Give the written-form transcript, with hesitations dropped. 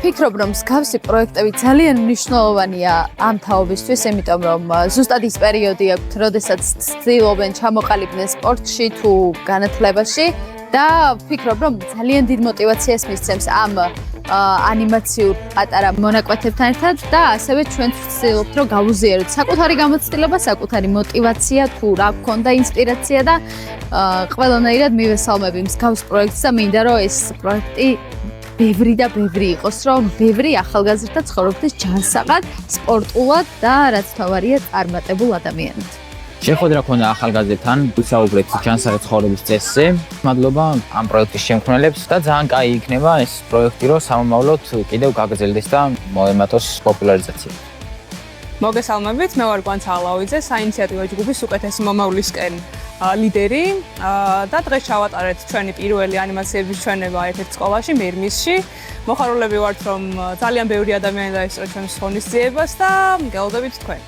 ვფიქრობ, რომ მსგავსი პროექტები ძალიან მნიშვნელოვანია ამ თაობისთვის, იმიტომ რომ ზუსტად ის პერიოდი აქვს, როდესაც ცდილობენ ჩამოყალიბდნენ სპორტში თუ განათლებაში და ვფიქრობ, რომ ძალიან დიდ мотивაციას მისცემს ამ ანიმაციურ პატარა მონაკვეთებთან ერთად და ასევე ჩვენ ვცდილობთ, რომ გავუზიაროთ საკუთარი გამოცდილება, საკუთარი мотивაცია თუ რა გქონდა ინსპირაცია და ყველანაირად მივესალმები მსგავს პროექტს და მინდა რომ ეს პროექტი ბევრი და ბევრი იყოს, რომ ბევრი ახალგაზრდა ცხოვრობდეს ჯანსაღად, სპორტულად და რაც თავარია წარმატებულ ადამიანად. შეხვედრა ქონდა ახალგაზრდებთან, ვისაუბრეთ ჯანსაღი ცხოვრების წესზე. მადლობა ამ პროექტის შემქმნელებს და ძალიან კაი იქნება ეს პროექტი, რომ სამომავლოდ კიდევ გაგრძელდეს და მოემატოს პოპულარიზაცია. მოგესალმებით, მე ვარ კვანცა ალავიძე, საინიციატივო ჯგუფის უკეთესი მომავლისკენ ლიდერი და დღეს ჩავატარეთ ჩვენი პირველი ანიმაციების ჩვენება ერთ-ერთ სკოლაში, მერმისში. მოხარულები ვართ, რომ ძალიან ბევრი ადამიანი დაესწრო ჩვენს ღონისძიებას და მგელოდებით თქვენ.